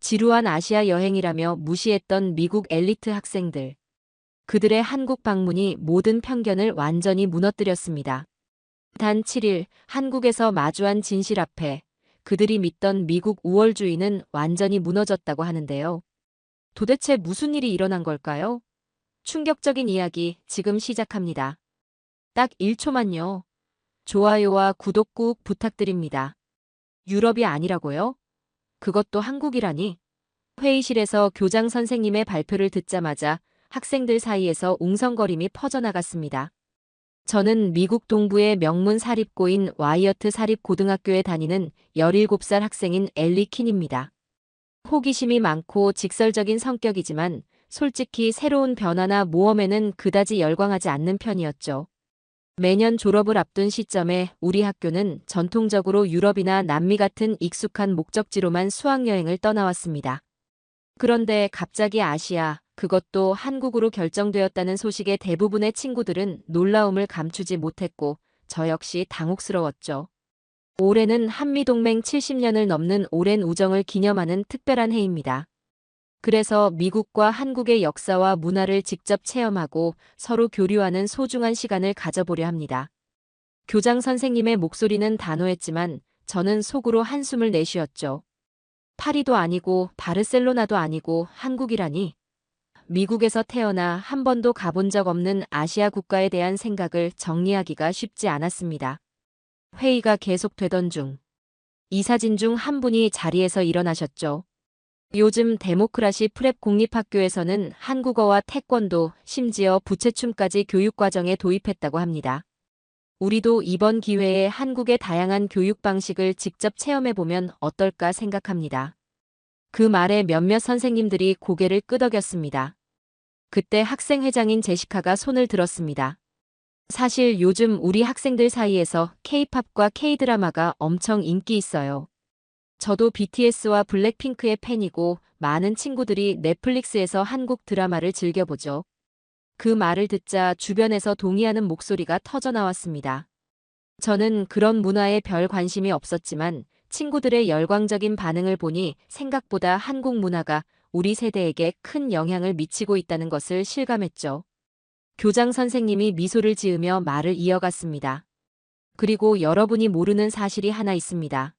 지루한 아시아 여행이라며 무시했던 미국 엘리트 학생들. 그들의 한국 방문이 모든 편견을 완전히 무너뜨렸습니다. 단 7일 한국에서 마주한 진실 앞에 그들이 믿던 미국 우월주의는 완전히 무너졌다고 하는데요. 도대체 무슨 일이 일어난 걸까요? 충격적인 이야기 지금 시작합니다. 딱 1초만요. 좋아요와 구독 꾹 부탁드립니다. 유럽이 아니라고요? 그것도 한국이라니? 회의실에서 교장 선생님의 발표를 듣자마자 학생들 사이에서 웅성거림이 퍼져나갔습니다. 저는 미국 동부의 명문 사립고인 와이어트 사립고등학교에 다니는 17살 학생인 엘리 킨입니다. 호기심이 많고 직설적인 성격이지만 솔직히 새로운 변화나 모험에는 그다지 열광하지 않는 편이었죠. 매년 졸업을 앞둔 시점에 우리 학교는 전통적으로 유럽이나 남미 같은 익숙한 목적지로만 수학여행을 떠나왔습니다. 그런데 갑자기 아시아, 그것도 한국으로 결정되었다는 소식에 대부분의 친구들은 놀라움을 감추지 못했고 저 역시 당혹스러웠죠. 올해는 한미동맹 70년을 넘는 오랜 우정을 기념하는 특별한 해입니다. 그래서 미국과 한국의 역사와 문화를 직접 체험하고 서로 교류하는 소중한 시간을 가져보려 합니다. 교장 선생님의 목소리는 단호했지만 저는 속으로 한숨을 내쉬었죠. 파리도 아니고 바르셀로나도 아니고 한국이라니. 미국에서 태어나 한 번도 가본 적 없는 아시아 국가에 대한 생각을 정리하기가 쉽지 않았습니다. 회의가 계속되던 중 이사진 중 한 분이 자리에서 일어나셨죠. 요즘 데모크라시 프랩 공립학교에서는 한국어와 태권도, 심지어 부채춤까지 교육과정에 도입했다고 합니다. 우리도 이번 기회에 한국의 다양한 교육 방식을 직접 체험해보면 어떨까 생각합니다. 그 말에 몇몇 선생님들이 고개를 끄덕였습니다. 그때 학생회장인 제시카가 손을 들었습니다. 사실 요즘 우리 학생들 사이에서 K-팝과 K-드라마가 엄청 인기 있어요. 저도 BTS와 블랙핑크의 팬이고 많은 친구들이 넷플릭스에서 한국 드라마를 즐겨보죠. 그 말을 듣자 주변에서 동의하는 목소리가 터져나왔습니다. 저는 그런 문화에 별 관심이 없었지만 친구들의 열광적인 반응을 보니 생각보다 한국 문화가 우리 세대에게 큰 영향을 미치고 있다는 것을 실감했죠. 교장 선생님이 미소를 지으며 말을 이어갔습니다. 그리고 여러분이 모르는 사실이 하나 있습니다.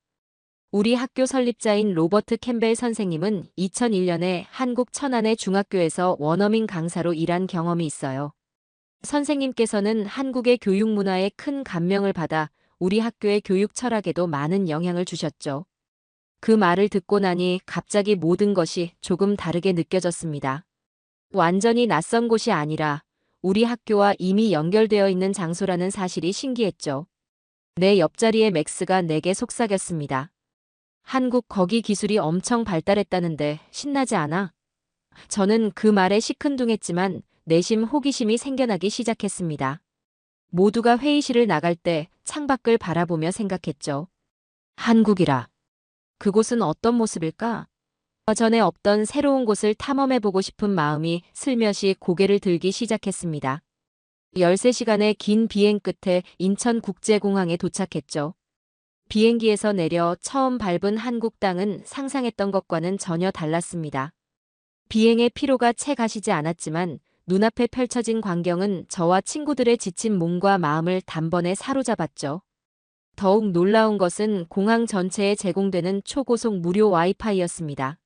우리 학교 설립자인 로버트 캠벨 선생님은 2001년에 한국 천안의 중학교에서 원어민 강사로 일한 경험이 있어요. 선생님께서는 한국의 교육 문화에 큰 감명을 받아 우리 학교의 교육 철학에도 많은 영향을 주셨죠. 그 말을 듣고 나니 갑자기 모든 것이 조금 다르게 느껴졌습니다. 완전히 낯선 곳이 아니라 우리 학교와 이미 연결되어 있는 장소라는 사실이 신기했죠. 내 옆자리의 맥스가 내게 속삭였습니다. 한국 거기 기술이 엄청 발달했다는데 신나지 않아? 저는 그 말에 시큰둥했지만 내심 호기심이 생겨나기 시작했습니다. 모두가 회의실을 나갈 때 창밖을 바라보며 생각했죠. 한국이라. 그곳은 어떤 모습일까? 전에 없던 새로운 곳을 탐험해보고 싶은 마음이 슬며시 고개를 들기 시작했습니다. 13시간의 긴 비행 끝에 인천국제공항에 도착했죠. 비행기에서 내려 처음 밟은 한국 땅은 상상했던 것과는 전혀 달랐습니다. 비행의 피로가 채 가시지 않았지만 눈앞에 펼쳐진 광경은 저와 친구들의 지친 몸과 마음을 단번에 사로잡았죠. 더욱 놀라운 것은 공항 전체에 제공되는 초고속 무료 와이파이였습니다.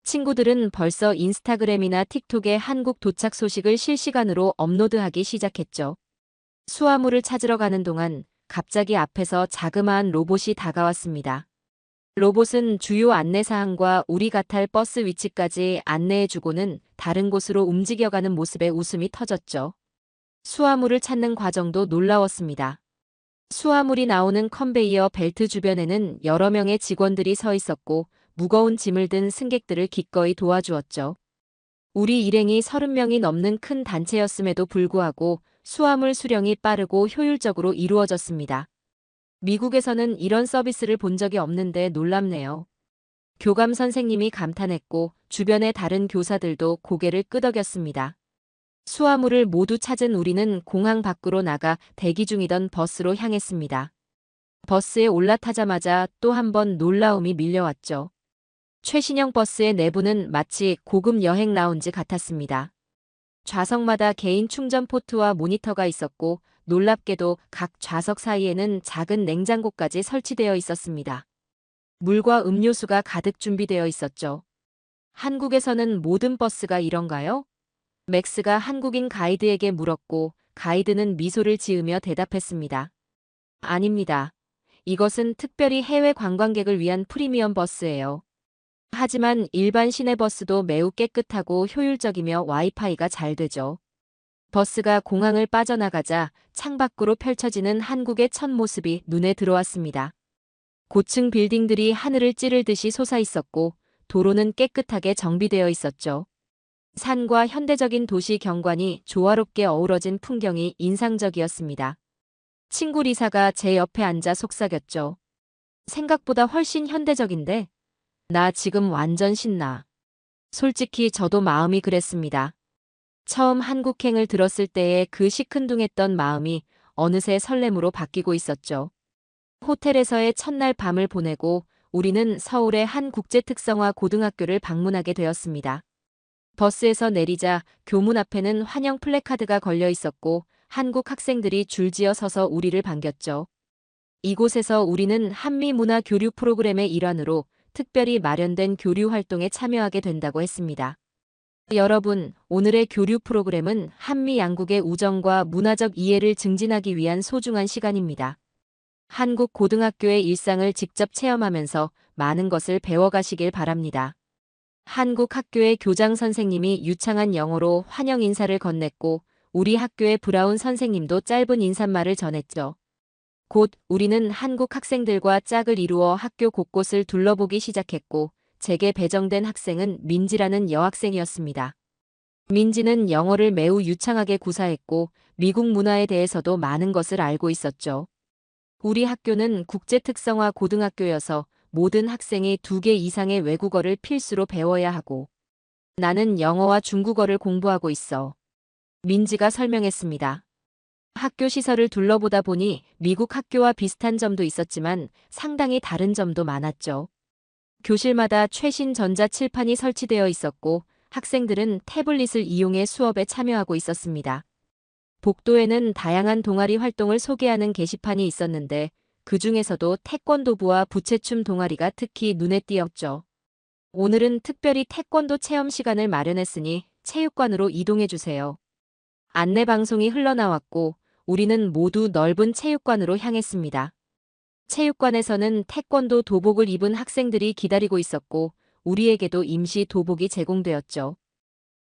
친구들은 벌써 인스타그램이나 틱톡에 한국 도착 소식을 실시간으로 업로드하기 시작했죠. 수화물을 찾으러 가는 동안 갑자기 앞에서 자그마한 로봇이 다가왔습니다. 로봇은 주요 안내사항과 우리 가탈 버스 위치까지 안내해주고는 다른 곳으로 움직여가는 모습에 웃음이 터졌죠. 수화물을 찾는 과정도 놀라웠습니다. 수화물이 나오는 컨베이어 벨트 주변에는 여러 명의 직원들이 서 있었고 무거운 짐을 든 승객들을 기꺼이 도와주었죠. 우리 일행이 30명이 넘는 큰 단체였음에도 불구하고 수화물 수령이 빠르고 효율적으로 이루어졌습니다. 미국에서는 이런 서비스를 본 적이 없는데 놀랍네요. 교감 선생님이 감탄했고 주변의 다른 교사들도 고개를 끄덕였습니다. 수화물을 모두 찾은 우리는 공항 밖으로 나가 대기 중이던 버스로 향했습니다. 버스에 올라타자마자 또 한 번 놀라움이 밀려왔죠. 최신형 버스의 내부는 마치 고급 여행 라운지 같았습니다. 좌석마다 개인 충전 포트와 모니터가 있었고 놀랍게도 각 좌석 사이에는 작은 냉장고까지 설치되어 있었습니다. 물과 음료수가 가득 준비되어 있었죠. 한국에서는 모든 버스가 이런가요? 맥스가 한국인 가이드에게 물었고 가이드는 미소를 지으며 대답했습니다. 아닙니다. 이것은 특별히 해외 관광객을 위한 프리미엄 버스예요. 하지만 일반 시내버스도 매우 깨끗하고 효율적이며 와이파이가 잘 되죠. 버스가 공항을 빠져나가자 창밖으로 펼쳐지는 한국의 첫 모습이 눈에 들어왔습니다. 고층 빌딩들이 하늘을 찌를 듯이 솟아 있었고 도로는 깨끗하게 정비되어 있었죠. 산과 현대적인 도시 경관이 조화롭게 어우러진 풍경이 인상적이었습니다. 친구 리사가 제 옆에 앉아 속삭였죠. 생각보다 훨씬 현대적인데? 나 지금 완전 신나. 솔직히 저도 마음이 그랬습니다. 처음 한국행을 들었을 때의 그 시큰둥했던 마음이 어느새 설렘으로 바뀌고 있었죠. 호텔에서의 첫날 밤을 보내고 우리는 서울의 한 국제특성화 고등학교를 방문하게 되었습니다. 버스에서 내리자 교문 앞에는 환영 플래카드가 걸려 있었고 한국 학생들이 줄지어 서서 우리를 반겼죠. 이곳에서 우리는 한미 문화 교류 프로그램의 일환으로 특별히 마련된 교류 활동에 참여하게 된다고 했습니다. 여러분, 오늘의 교류 프로그램은 한미 양국의 우정과 문화적 이해를 증진하기 위한 소중한 시간입니다. 한국 고등학교의 일상을 직접 체험하면서 많은 것을 배워가시길 바랍니다. 한국 학교의 교장 선생님이 유창한 영어로 환영 인사를 건넸고 우리 학교의 브라운 선생님도 짧은 인사말을 전했죠. 곧 우리는 한국 학생들과 짝을 이루어 학교 곳곳을 둘러보기 시작했고 제게 배정된 학생은 민지라는 여학생이었습니다. 민지는 영어를 매우 유창하게 구사했고 미국 문화에 대해서도 많은 것을 알고 있었죠. 우리 학교는 국제특성화 고등학교여서 모든 학생이 2개 이상의 외국어를 필수로 배워야 하고 나는 영어와 중국어를 공부하고 있어. 민지가 설명했습니다. 학교 시설을 둘러보다 보니 미국 학교와 비슷한 점도 있었지만 상당히 다른 점도 많았죠. 교실마다 최신 전자칠판이 설치되어 있었고 학생들은 태블릿을 이용해 수업에 참여하고 있었습니다. 복도에는 다양한 동아리 활동을 소개하는 게시판이 있었는데 그 중에서도 태권도부와 부채춤 동아리가 특히 눈에 띄었죠. 오늘은 특별히 태권도 체험 시간을 마련했으니 체육관으로 이동해 주세요. 안내 방송이 흘러나왔고 우리는 모두 넓은 체육관으로 향했습니다. 체육관에서는 태권도 도복을 입은 학생들이 기다리고 있었고 우리에게도 임시 도복이 제공되었죠.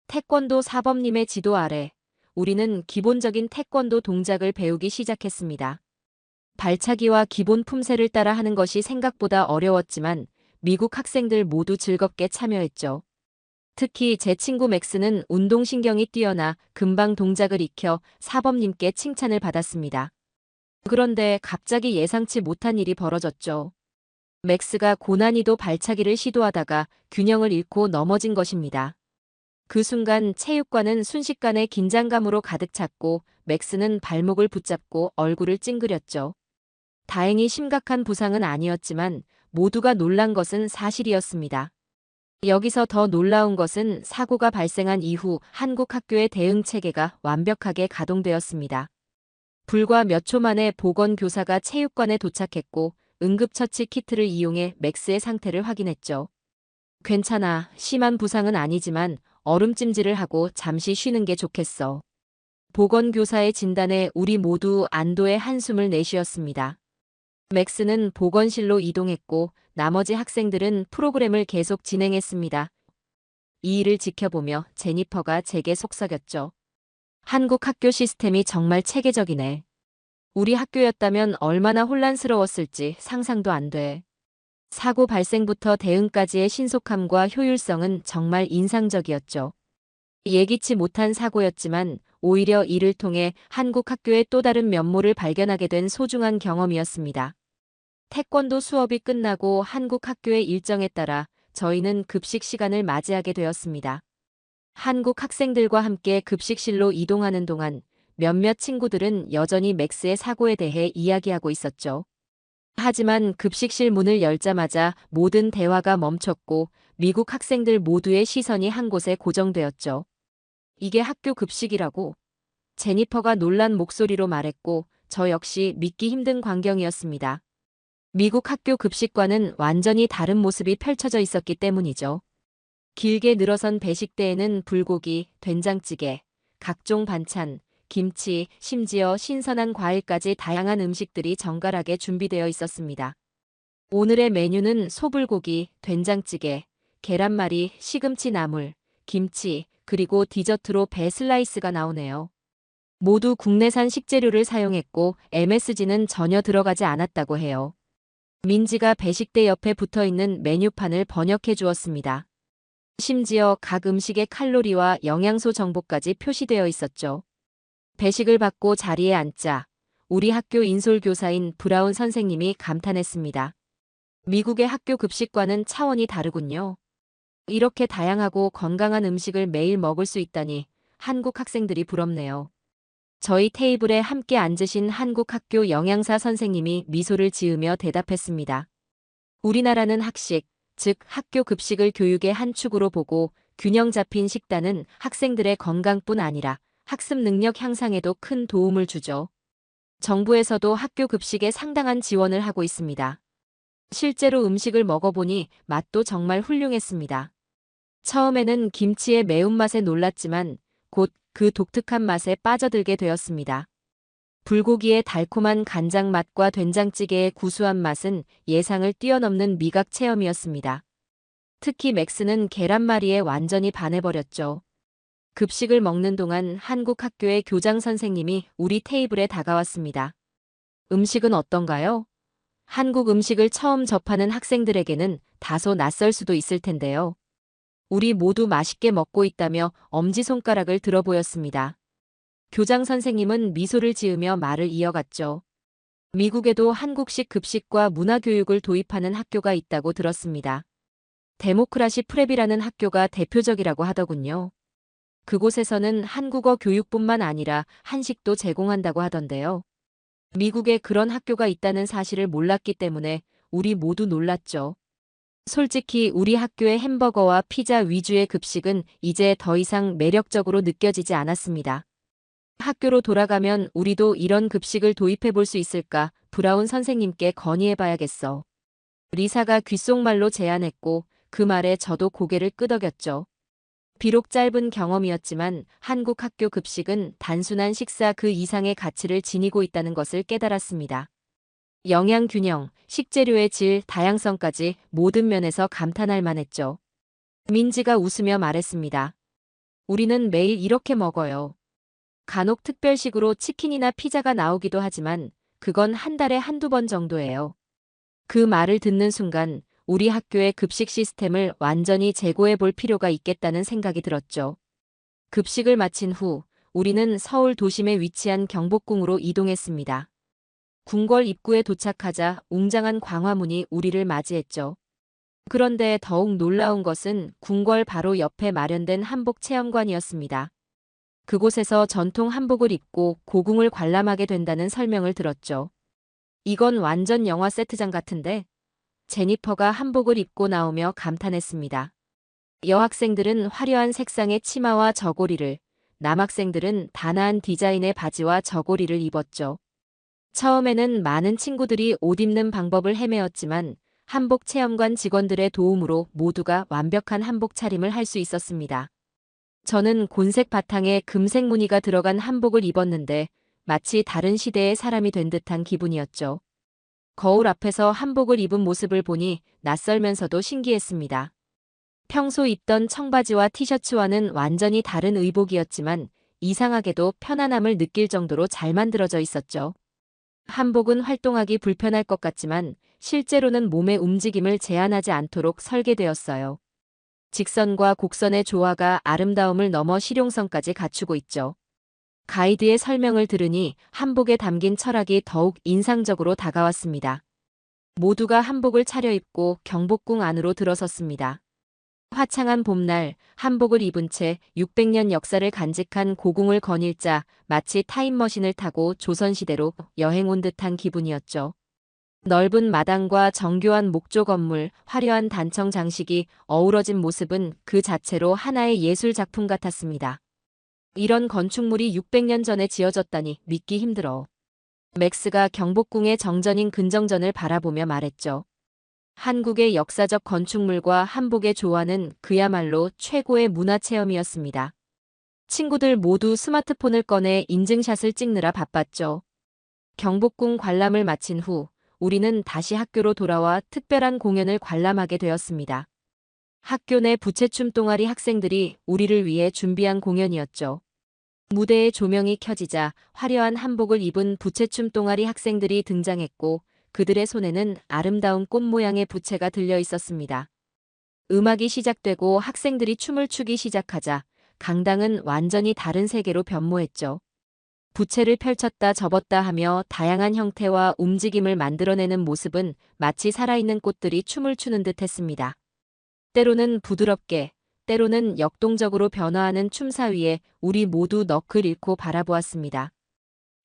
태권도 사범님의 지도 아래 우리는 기본적인 태권도 동작을 배우기 시작했습니다. 발차기와 기본 품새를 따라 하는 것이 생각보다 어려웠지만 미국 학생들 모두 즐겁게 참여했죠. 특히 제 친구 맥스는 운동신경이 뛰어나 금방 동작을 익혀 사범님께 칭찬을 받았습니다. 그런데 갑자기 예상치 못한 일이 벌어졌죠. 맥스가 고난이도 발차기를 시도하다가 균형을 잃고 넘어진 것입니다. 그 순간 체육관은 순식간에 긴장감으로 가득 찼고 맥스는 발목을 붙잡고 얼굴을 찡그렸죠. 다행히 심각한 부상은 아니었지만 모두가 놀란 것은 사실이었습니다. 여기서 더 놀라운 것은 사고가 발생한 이후 한국 학교의 대응 체계가 완벽하게 가동되었습니다. 불과 몇 초 만에 보건교사가 체육관에 도착했고 응급처치 키트를 이용해 맥스의 상태를 확인했죠. 괜찮아, 심한 부상은 아니지만 얼음찜질을 하고 잠시 쉬는 게 좋겠어. 보건교사의 진단에 우리 모두 안도의 한숨을 내쉬었습니다. 맥스는 보건실로 이동했고 나머지 학생들은 프로그램을 계속 진행했습니다. 이 일을 지켜보며 제니퍼가 제게 속삭였죠. 한국 학교 시스템이 정말 체계적이네. 우리 학교였다면 얼마나 혼란스러웠을지 상상도 안 돼. 사고 발생부터 대응까지의 신속함과 효율성은 정말 인상적이었죠. 예기치 못한 사고였지만 오히려 이를 통해 한국 학교의 또 다른 면모를 발견하게 된 소중한 경험이었습니다. 태권도 수업이 끝나고 한국 학교의 일정에 따라 저희는 급식 시간을 맞이하게 되었습니다. 한국 학생들과 함께 급식실로 이동하는 동안 몇몇 친구들은 여전히 맥스의 사고에 대해 이야기하고 있었죠. 하지만 급식실 문을 열자마자 모든 대화가 멈췄고 미국 학생들 모두의 시선이 한 곳에 고정되었죠. 이게 학교 급식이라고? 제니퍼가 놀란 목소리로 말했고 저 역시 믿기 힘든 광경이었습니다. 미국 학교 급식과는 완전히 다른 모습이 펼쳐져 있었기 때문이죠. 길게 늘어선 배식대에는 불고기, 된장찌개, 각종 반찬, 김치, 심지어 신선한 과일까지 다양한 음식들이 정갈하게 준비되어 있었습니다. 오늘의 메뉴는 소불고기, 된장찌개, 계란말이, 시금치 나물, 김치, 그리고 디저트로 배 슬라이스가 나오네요. 모두 국내산 식재료를 사용했고 MSG는 전혀 들어가지 않았다고 해요. 민지가 배식대 옆에 붙어 있는 메뉴판을 번역해 주었습니다. 심지어 각 음식의 칼로리와 영양소 정보까지 표시되어 있었죠. 배식을 받고 자리에 앉자 우리 학교 인솔교사인 브라운 선생님이 감탄했습니다. 미국의 학교 급식과는 차원이 다르군요. 이렇게 다양하고 건강한 음식을 매일 먹을 수 있다니 한국 학생들이 부럽네요. 저희 테이블에 함께 앉으신 한국 학교 영양사 선생님이 미소를 지으며 대답했습니다. 우리나라는 학식, 즉 학교 급식을 교육의 한 축으로 보고 균형 잡힌 식단은 학생들의 건강뿐 아니라 학습 능력 향상에도 큰 도움을 주죠. 정부에서도 학교 급식에 상당한 지원을 하고 있습니다. 실제로 음식을 먹어보니 맛도 정말 훌륭했습니다. 처음에는 김치의 매운맛에 놀랐지만 곧 그 독특한 맛에 빠져들게 되었습니다. 불고기의 달콤한 간장 맛과 된장찌개의 구수한 맛은 예상을 뛰어넘는 미각 체험이었습니다. 특히 맥스는 계란말이에 완전히 반해버렸죠. 급식을 먹는 동안 한국 학교의 교장 선생님이 우리 테이블에 다가왔습니다. 음식은 어떤가요? 한국 음식을 처음 접하는 학생들에게는 다소 낯설 수도 있을 텐데요. 우리 모두 맛있게 먹고 있다며 엄지손가락을 들어 보였습니다. 교장 선생님은 미소를 지으며 말을 이어갔죠. 미국에도 한국식 급식과 문화교육을 도입하는 학교가 있다고 들었습니다. 데모크라시 프랩이라는 학교가 대표적이라고 하더군요. 그곳에서는 한국어 교육뿐만 아니라 한식도 제공한다고 하던데요. 미국에 그런 학교가 있다는 사실을 몰랐기 때문에 우리 모두 놀랐죠. 솔직히 우리 학교의 햄버거와 피자 위주의 급식은 이제 더 이상 매력적으로 느껴지지 않았습니다. 학교로 돌아가면 우리도 이런 급식을 도입해 볼 수 있을까 브라운 선생님께 건의해봐야겠어. 리사가 귓속말로 제안했고 그 말에 저도 고개를 끄덕였죠. 비록 짧은 경험이었지만 한국 학교 급식은 단순한 식사 그 이상의 가치를 지니고 있다는 것을 깨달았습니다. 영양 균형, 식재료의 질, 다양성까지 모든 면에서 감탄할 만했죠. 민지가 웃으며 말했습니다. 우리는 매일 이렇게 먹어요. 간혹 특별식으로 치킨이나 피자가 나오기도 하지만 그건 한 달에 한두 번 정도예요. 그 말을 듣는 순간 우리 학교의 급식 시스템을 완전히 재고해 볼 필요가 있겠다는 생각이 들었죠. 급식을 마친 후 우리는 서울 도심에 위치한 경복궁으로 이동했습니다. 궁궐 입구에 도착하자 웅장한 광화문이 우리를 맞이했죠. 그런데 더욱 놀라운 것은 궁궐 바로 옆에 마련된 한복 체험관이었습니다. 그곳에서 전통 한복을 입고 고궁을 관람하게 된다는 설명을 들었죠. 이건 완전 영화 세트장 같은데? 제니퍼가 한복을 입고 나오며 감탄했습니다. 여학생들은 화려한 색상의 치마와 저고리를, 남학생들은 단아한 디자인의 바지와 저고리를 입었죠. 처음에는 많은 친구들이 옷 입는 방법을 헤매었지만 한복 체험관 직원들의 도움으로 모두가 완벽한 한복 차림을 할 수 있었습니다. 저는 곤색 바탕에 금색 무늬가 들어간 한복을 입었는데 마치 다른 시대의 사람이 된 듯한 기분이었죠. 거울 앞에서 한복을 입은 모습을 보니 낯설면서도 신기했습니다. 평소 입던 청바지와 티셔츠와는 완전히 다른 의복이었지만 이상하게도 편안함을 느낄 정도로 잘 만들어져 있었죠. 한복은 활동하기 불편할 것 같지만 실제로는 몸의 움직임을 제한하지 않도록 설계되었어요. 직선과 곡선의 조화가 아름다움을 넘어 실용성까지 갖추고 있죠. 가이드의 설명을 들으니 한복에 담긴 철학이 더욱 인상적으로 다가왔습니다. 모두가 한복을 차려입고 경복궁 안으로 들어섰습니다. 화창한 봄날 한복을 입은 채 600년 역사를 간직한 고궁을 거닐자 마치 타임머신을 타고 조선시대로 여행 온 듯한 기분이었죠. 넓은 마당과 정교한 목조 건물, 화려한 단청 장식이 어우러진 모습은 그 자체로 하나의 예술 작품 같았습니다. 이런 건축물이 600년 전에 지어졌다니 믿기 힘들어. 맥스가 경복궁의 정전인 근정전을 바라보며 말했죠. 한국의 역사적 건축물과 한복의 조화는 그야말로 최고의 문화체험이었습니다. 친구들 모두 스마트폰을 꺼내 인증샷을 찍느라 바빴죠. 경복궁 관람을 마친 후 우리는 다시 학교로 돌아와 특별한 공연을 관람하게 되었습니다. 학교 내 부채춤 동아리 학생들이 우리를 위해 준비한 공연이었죠. 무대에 조명이 켜지자 화려한 한복을 입은 부채춤 동아리 학생들이 등장했고 그들의 손에는 아름다운 꽃 모양의 부채가 들려 있었습니다. 음악이 시작되고 학생들이 춤을 추기 시작하자 강당은 완전히 다른 세계로 변모했죠. 부채를 펼쳤다 접었다 하며 다양한 형태와 움직임을 만들어내는 모습은 마치 살아있는 꽃들이 춤을 추는 듯 했습니다. 때로는 부드럽게, 때로는 역동적으로 변화하는 춤사 위에 우리 모두 넋을 잃고 바라보았습니다.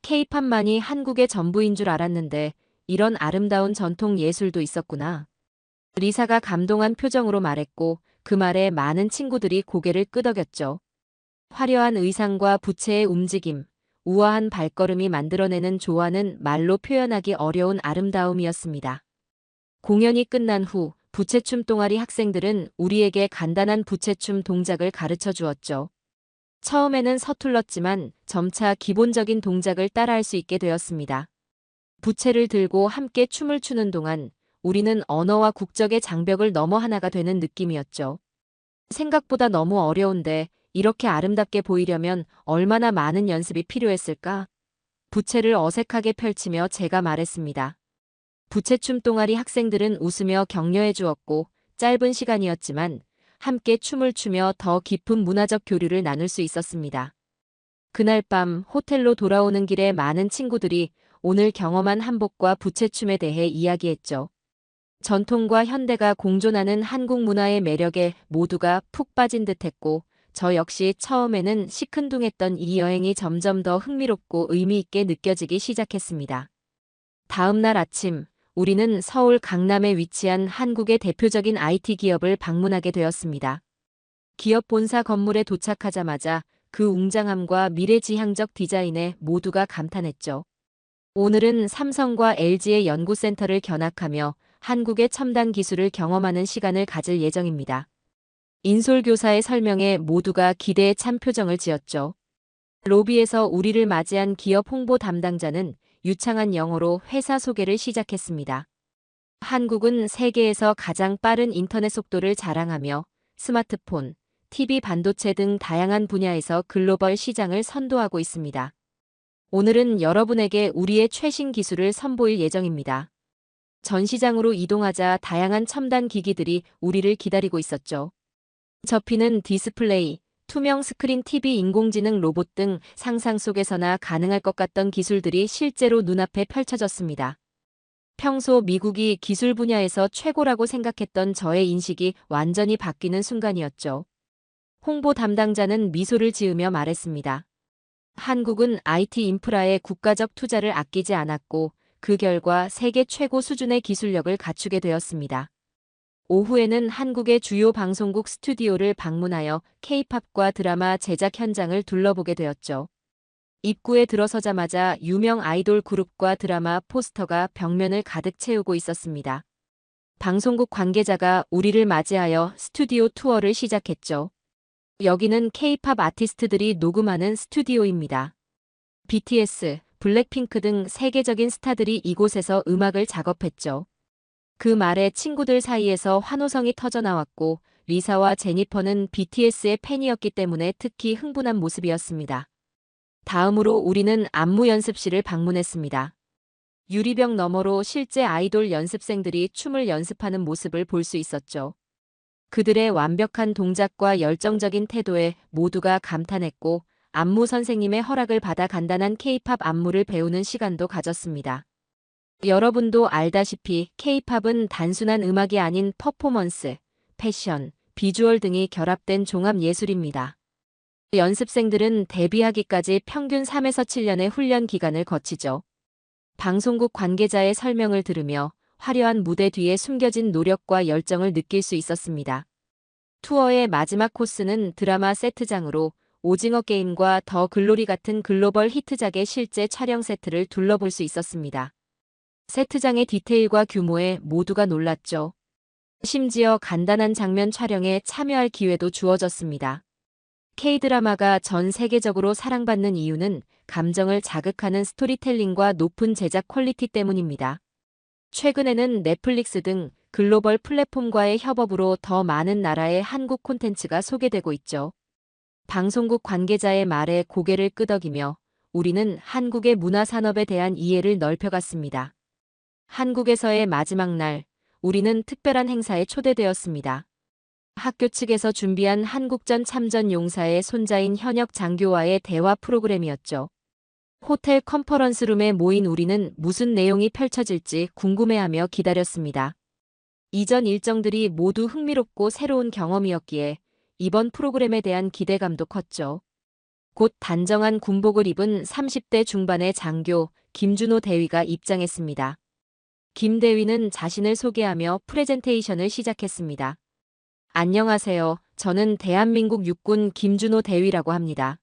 K-팝만이 한국의 전부인 줄 알았는데 이런 아름다운 전통 예술도 있었구나. 리사가 감동한 표정으로 말했고 그 말에 많은 친구들이 고개를 끄덕였죠. 화려한 의상과 부채의 움직임, 우아한 발걸음이 만들어내는 조화는 말로 표현하기 어려운 아름다움이었습니다. 공연이 끝난 후 부채춤 동아리 학생들은 우리에게 간단한 부채춤 동작을 가르쳐 주었죠. 처음에는 서툴렀지만 점차 기본적인 동작을 따라할 수 있게 되었습니다. 부채를 들고 함께 춤을 추는 동안 우리는 언어와 국적의 장벽을 넘어 하나가 되는 느낌이었죠. 생각보다 너무 어려운데 이렇게 아름답게 보이려면 얼마나 많은 연습이 필요했을까? 부채를 어색하게 펼치며 제가 말했습니다. 부채춤 동아리 학생들은 웃으며 격려해 주었고 짧은 시간이었지만 함께 춤을 추며 더 깊은 문화적 교류를 나눌 수 있었습니다. 그날 밤 호텔로 돌아오는 길에 많은 친구들이 오늘 경험한 한복과 부채춤에 대해 이야기했죠. 전통과 현대가 공존하는 한국 문화의 매력에 모두가 푹 빠진 듯했고 저 역시 처음에는 시큰둥했던 이 여행이 점점 더 흥미롭고 의미 있게 느껴지기 시작했습니다. 다음 날 아침 우리는 서울 강남에 위치한 한국의 대표적인 IT 기업을 방문하게 되었습니다. 기업 본사 건물에 도착하자마자 그 웅장함과 미래지향적 디자인에 모두가 감탄했죠. 오늘은 삼성과 LG의 연구센터를 견학하며 한국의 첨단 기술을 경험하는 시간을 가질 예정입니다. 인솔교사의 설명에 모두가 기대에 찬 표정을 지었죠. 로비에서 우리를 맞이한 기업 홍보 담당자는 유창한 영어로 회사 소개를 시작했습니다. 한국은 세계에서 가장 빠른 인터넷 속도를 자랑하며 스마트폰, TV 반도체 등 다양한 분야에서 글로벌 시장을 선도하고 있습니다. 오늘은 여러분에게 우리의 최신 기술을 선보일 예정입니다. 전시장으로 이동하자 다양한 첨단 기기들이 우리를 기다리고 있었죠. 접히는 디스플레이, 투명 스크린 TV, 인공지능 로봇 등 상상 속에서나 가능할 것 같던 기술들이 실제로 눈앞에 펼쳐졌습니다. 평소 미국이 기술 분야에서 최고라고 생각했던 저의 인식이 완전히 바뀌는 순간이었죠. 홍보 담당자는 미소를 지으며 말했습니다. 한국은 IT 인프라에 국가적 투자를 아끼지 않았고 그 결과 세계 최고 수준의 기술력을 갖추게 되었습니다. 오후에는 한국의 주요 방송국 스튜디오를 방문하여 K-팝과 드라마 제작 현장을 둘러보게 되었죠. 입구에 들어서자마자 유명 아이돌 그룹과 드라마 포스터가 벽면을 가득 채우고 있었습니다. 방송국 관계자가 우리를 맞이하여 스튜디오 투어를 시작했죠. 여기는 K-팝 아티스트들이 녹음하는 스튜디오입니다. BTS, 블랙핑크 등 세계적인 스타들이 이곳에서 음악을 작업했죠. 그 말에 친구들 사이에서 환호성이 터져나왔고 리사와 제니퍼는 BTS의 팬이었기 때문에 특히 흥분한 모습이었습니다. 다음으로 우리는 안무 연습실을 방문했습니다. 유리병 너머로 실제 아이돌 연습생들이 춤을 연습하는 모습을 볼 수 있었죠. 그들의 완벽한 동작과 열정적인 태도에 모두가 감탄했고 안무 선생님의 허락을 받아 간단한 K-팝 안무를 배우는 시간도 가졌습니다. 여러분도 알다시피 K-팝은 단순한 음악이 아닌 퍼포먼스, 패션, 비주얼 등이 결합된 종합 예술입니다. 연습생들은 데뷔하기까지 평균 3에서 7년의 훈련 기간을 거치죠. 방송국 관계자의 설명을 들으며 화려한 무대 뒤에 숨겨진 노력과 열정을 느낄 수 있었습니다. 투어의 마지막 코스는 드라마 세트장으로 오징어 게임과 더 글로리 같은 글로벌 히트작의 실제 촬영 세트를 둘러볼 수 있었습니다. 세트장의 디테일과 규모에 모두가 놀랐죠. 심지어 간단한 장면 촬영에 참여할 기회도 주어졌습니다. K-드라마가 전 세계적으로 사랑받는 이유는 감정을 자극하는 스토리텔링과 높은 제작 퀄리티 때문입니다. 최근에는 넷플릭스 등 글로벌 플랫폼과의 협업으로 더 많은 나라의 한국 콘텐츠가 소개되고 있죠. 방송국 관계자의 말에 고개를 끄덕이며 우리는 한국의 문화산업에 대한 이해를 넓혀갔습니다. 한국에서의 마지막 날, 우리는 특별한 행사에 초대되었습니다. 학교 측에서 준비한 한국전 참전 용사의 손자인 현역 장교와의 대화 프로그램이었죠. 호텔 컨퍼런스룸에 모인 우리는 무슨 내용이 펼쳐질지 궁금해하며 기다렸습니다. 이전 일정들이 모두 흥미롭고 새로운 경험이었기에 이번 프로그램에 대한 기대감도 컸죠. 곧 단정한 군복을 입은 30대 중반의 장교 김준호 대위가 입장했습니다. 김 대위는 자신을 소개하며 프레젠테이션을 시작했습니다. 안녕하세요. 저는 대한민국 육군 김준호 대위라고 합니다.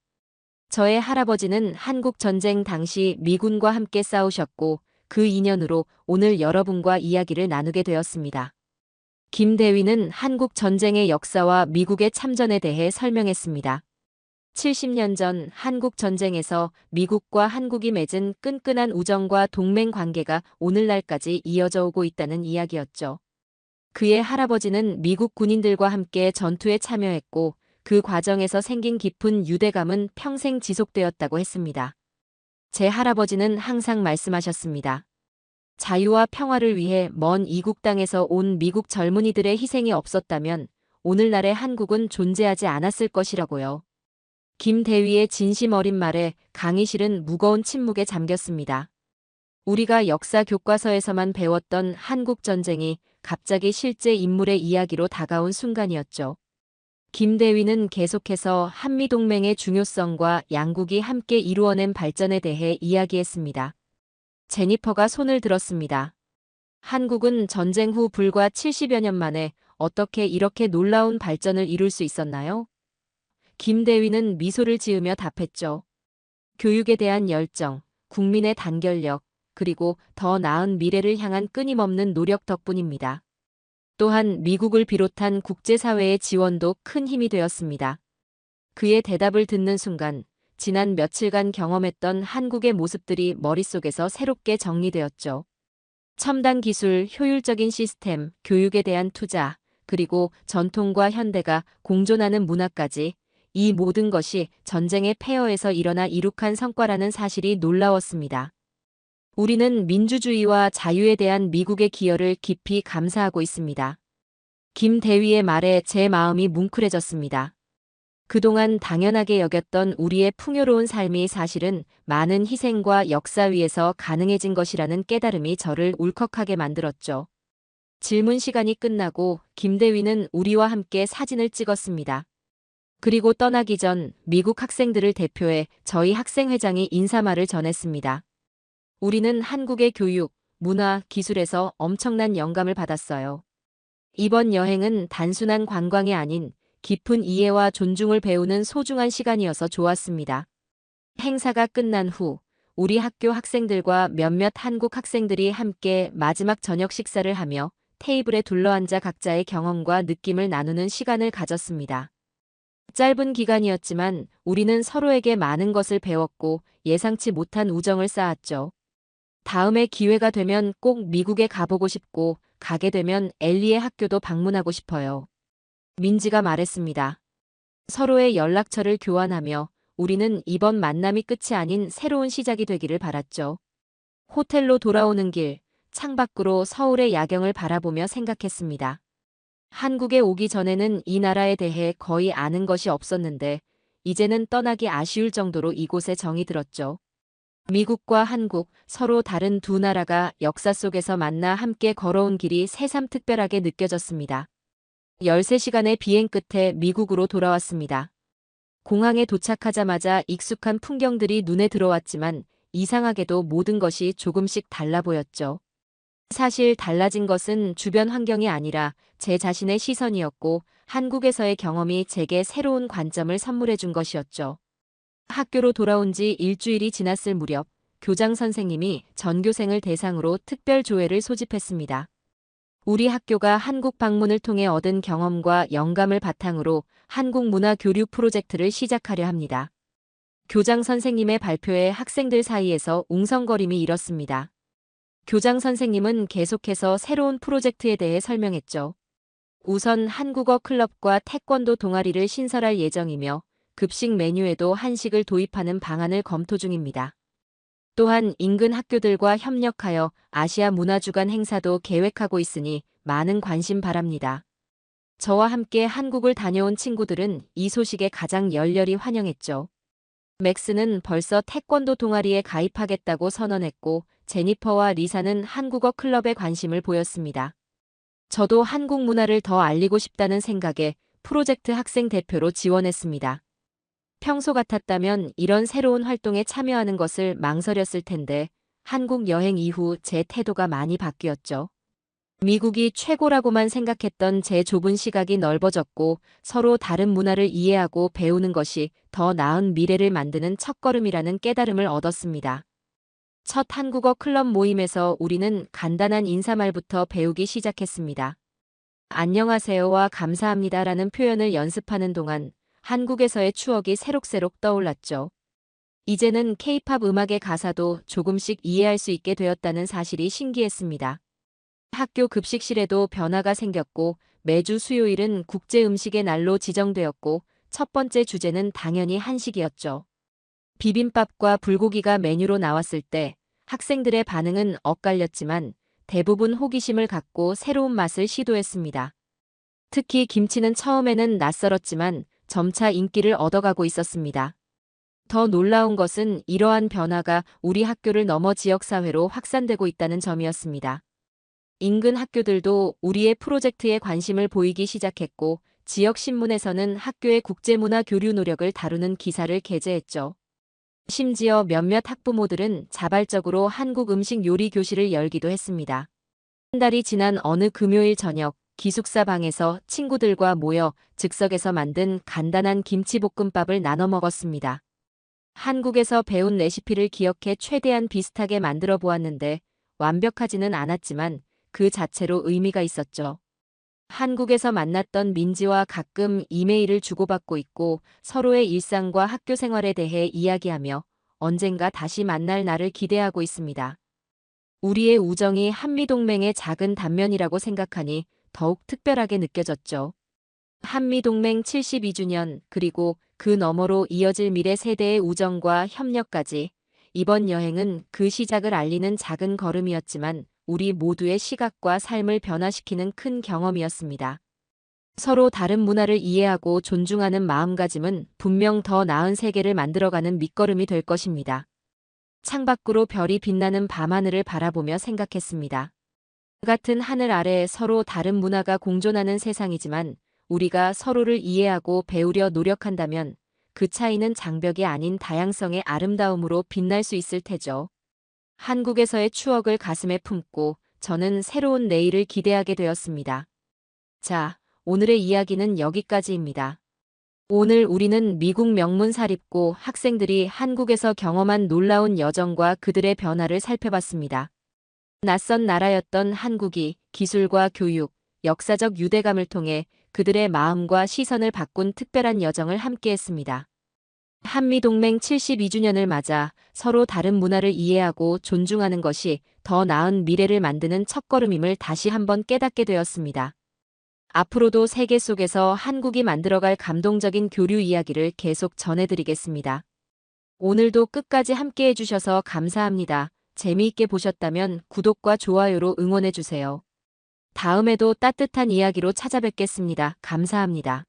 저의 할아버지는 한국 전쟁 당시 미군과 함께 싸우셨고 그 인연으로 오늘 여러분과 이야기를 나누게 되었습니다. 김 대위는 한국 전쟁의 역사와 미국의 참전에 대해 설명했습니다. 70년 전 한국 전쟁에서 미국과 한국이 맺은 끈끈한 우정과 동맹 관계가 오늘날까지 이어져 오고 있다는 이야기였죠. 그의 할아버지는 미국 군인들과 함께 전투에 참여했고 그 과정에서 생긴 깊은 유대감은 평생 지속되었다고 했습니다. 제 할아버지는 항상 말씀하셨습니다. 자유와 평화를 위해 먼 이국 땅에서 온 미국 젊은이들의 희생이 없었다면 오늘날의 한국은 존재하지 않았을 것이라고요. 김 대위의 진심 어린 말에 강의실은 무거운 침묵에 잠겼습니다. 우리가 역사 교과서에서만 배웠던 한국 전쟁이 갑자기 실제 인물의 이야기로 다가온 순간이었죠. 김 대위는 계속해서 한미동맹의 중요성과 양국이 함께 이루어낸 발전에 대해 이야기했습니다. 제니퍼가 손을 들었습니다. 한국은 전쟁 후 불과 70여 년 만에 어떻게 이렇게 놀라운 발전을 이룰 수 있었나요? 김 대위는 미소를 지으며 답했죠. 교육에 대한 열정, 국민의 단결력, 그리고 더 나은 미래를 향한 끊임없는 노력 덕분입니다. 또한 미국을 비롯한 국제사회의 지원도 큰 힘이 되었습니다. 그의 대답을 듣는 순간 지난 며칠간 경험했던 한국의 모습들이 머릿속에서 새롭게 정리되었죠. 첨단 기술, 효율적인 시스템, 교육에 대한 투자, 그리고 전통과 현대가 공존하는 문화까지 이 모든 것이 전쟁의 폐허에서 일어나 이룩한 성과라는 사실이 놀라웠습니다. 우리는 민주주의와 자유에 대한 미국의 기여를 깊이 감사하고 있습니다. 김 대위의 말에 제 마음이 뭉클해졌습니다. 그동안 당연하게 여겼던 우리의 풍요로운 삶이 사실은 많은 희생과 역사 위에서 가능해진 것이라는 깨달음이 저를 울컥하게 만들었죠. 질문 시간이 끝나고 김 대위는 우리와 함께 사진을 찍었습니다. 그리고 떠나기 전 미국 학생들을 대표해 저희 학생회장이 인사말을 전했습니다. 우리는 한국의 교육, 문화, 기술에서 엄청난 영감을 받았어요. 이번 여행은 단순한 관광이 아닌 깊은 이해와 존중을 배우는 소중한 시간이어서 좋았습니다. 행사가 끝난 후 우리 학교 학생들과 몇몇 한국 학생들이 함께 마지막 저녁 식사를 하며 테이블에 둘러앉아 각자의 경험과 느낌을 나누는 시간을 가졌습니다. 짧은 기간이었지만 우리는 서로에게 많은 것을 배웠고 예상치 못한 우정을 쌓았죠. 다음에 기회가 되면 꼭 미국에 가보고 싶고 가게 되면 엘리의 학교도 방문하고 싶어요. 민지가 말했습니다. 서로의 연락처를 교환하며 우리는 이번 만남이 끝이 아닌 새로운 시작이 되기를 바랐죠. 호텔로 돌아오는 길, 창밖으로 서울의 야경을 바라보며 생각했습니다. 한국에 오기 전에는 이 나라에 대해 거의 아는 것이 없었는데 이제는 떠나기 아쉬울 정도로 이곳에 정이 들었죠. 미국과 한국, 서로 다른 두 나라가 역사 속에서 만나 함께 걸어온 길이 새삼 특별하게 느껴졌습니다. 13시간의 비행 끝에 미국으로 돌아왔습니다. 공항에 도착하자마자 익숙한 풍경들이 눈에 들어왔지만 이상하게도 모든 것이 조금씩 달라 보였죠. 사실 달라진 것은 주변 환경이 아니라 제 자신의 시선이었고 한국에서의 경험이 제게 새로운 관점을 선물해 준 것이었죠. 학교로 돌아온 지 일주일이 지났을 무렵 교장 선생님이 전교생을 대상으로 특별 조회를 소집했습니다. 우리 학교가 한국 방문을 통해 얻은 경험과 영감을 바탕으로 한국 문화 교류 프로젝트를 시작하려 합니다. 교장 선생님의 발표에 학생들 사이에서 웅성거림이 일었습니다. 교장 선생님은 계속해서 새로운 프로젝트에 대해 설명했죠. 우선 한국어 클럽과 태권도 동아리를 신설할 예정이며 급식 메뉴에도 한식을 도입하는 방안을 검토 중입니다. 또한 인근 학교들과 협력하여 아시아 문화주간 행사도 계획하고 있으니 많은 관심 바랍니다. 저와 함께 한국을 다녀온 친구들은 이 소식에 가장 열렬히 환영했죠. 맥스는 벌써 태권도 동아리에 가입하겠다고 선언했고 제니퍼와 리사는 한국어 클럽에 관심을 보였습니다. 저도 한국 문화를 더 알리고 싶다는 생각에 프로젝트 학생 대표로 지원했습니다. 평소 같았다면 이런 새로운 활동에 참여하는 것을 망설였을 텐데 한국 여행 이후 제 태도가 많이 바뀌었죠. 미국이 최고라고만 생각했던 제 좁은 시각이 넓어졌고 서로 다른 문화를 이해하고 배우는 것이 더 나은 미래를 만드는 첫걸음이라는 깨달음을 얻었습니다. 첫 한국어 클럽 모임에서 우리는 간단한 인사말부터 배우기 시작했습니다. 안녕하세요와 감사합니다라는 표현을 연습하는 동안 한국에서의 추억이 새록새록 떠올랐죠. 이제는 K-팝 음악의 가사도 조금씩 이해할 수 있게 되었다는 사실이 신기했습니다. 학교 급식실에도 변화가 생겼고 매주 수요일은 국제 음식의 날로 지정되었고 첫 번째 주제는 당연히 한식이었죠. 비빔밥과 불고기가 메뉴로 나왔을 때 학생들의 반응은 엇갈렸지만 대부분 호기심을 갖고 새로운 맛을 시도했습니다. 특히 김치는 처음에는 낯설었지만 점차 인기를 얻어가고 있었습니다. 더 놀라운 것은 이러한 변화가 우리 학교를 넘어 지역사회로 확산되고 있다는 점이었습니다. 인근 학교들도 우리의 프로젝트에 관심을 보이기 시작했고 지역 신문에서는 학교의 국제문화 교류 노력을 다루는 기사를 게재했죠. 심지어 몇몇 학부모들은 자발적으로 한국 음식 요리 교실을 열기도 했습니다. 한 달이 지난 어느 금요일 저녁 기숙사 방에서 친구들과 모여 즉석에서 만든 간단한 김치볶음밥을 나눠 먹었습니다. 한국에서 배운 레시피를 기억해 최대한 비슷하게 만들어 보았는데 완벽하지는 않았지만 그 자체로 의미가 있었죠. 한국에서 만났던 민지와 가끔 이메일을 주고받고 있고 서로의 일상과 학교 생활에 대해 이야기하며 언젠가 다시 만날 날을 기대하고 있습니다. 우리의 우정이 한미동맹의 작은 단면이라고 생각하니 더욱 특별하게 느껴졌죠. 한미동맹 72주년 그리고 그 너머로 이어질 미래 세대의 우정과 협력까지 이번 여행은 그 시작을 알리는 작은 걸음이었지만 우리 모두의 시각과 삶을 변화시키는 큰 경험이었습니다. 서로 다른 문화를 이해하고 존중하는 마음가짐은 분명 더 나은 세계를 만들어가는 밑거름이 될 것입니다. 창밖으로 별이 빛나는 밤하늘을 바라보며 생각했습니다. 같은 하늘 아래 서로 다른 문화가 공존하는 세상이지만 우리가 서로를 이해하고 배우려 노력한다면 그 차이는 장벽이 아닌 다양성의 아름다움으로 빛날 수 있을 테죠. 한국에서의 추억을 가슴에 품고 저는 새로운 내일을 기대하게 되었습니다. 자, 오늘의 이야기는 여기까지입니다. 오늘 우리는 미국 명문 사립고 학생들이 한국에서 경험한 놀라운 여정과 그들의 변화를 살펴봤습니다. 낯선 나라였던 한국이 기술과 교육, 역사적 유대감을 통해 그들의 마음과 시선을 바꾼 특별한 여정을 함께했습니다. 한미동맹 72주년을 맞아 서로 다른 문화를 이해하고 존중하는 것이 더 나은 미래를 만드는 첫걸음임을 다시 한번 깨닫게 되었습니다. 앞으로도 세계 속에서 한국이 만들어갈 감동적인 교류 이야기를 계속 전해드리겠습니다. 오늘도 끝까지 함께해 주셔서 감사합니다. 재미있게 보셨다면 구독과 좋아요로 응원해 주세요. 다음에도 따뜻한 이야기로 찾아뵙겠습니다. 감사합니다.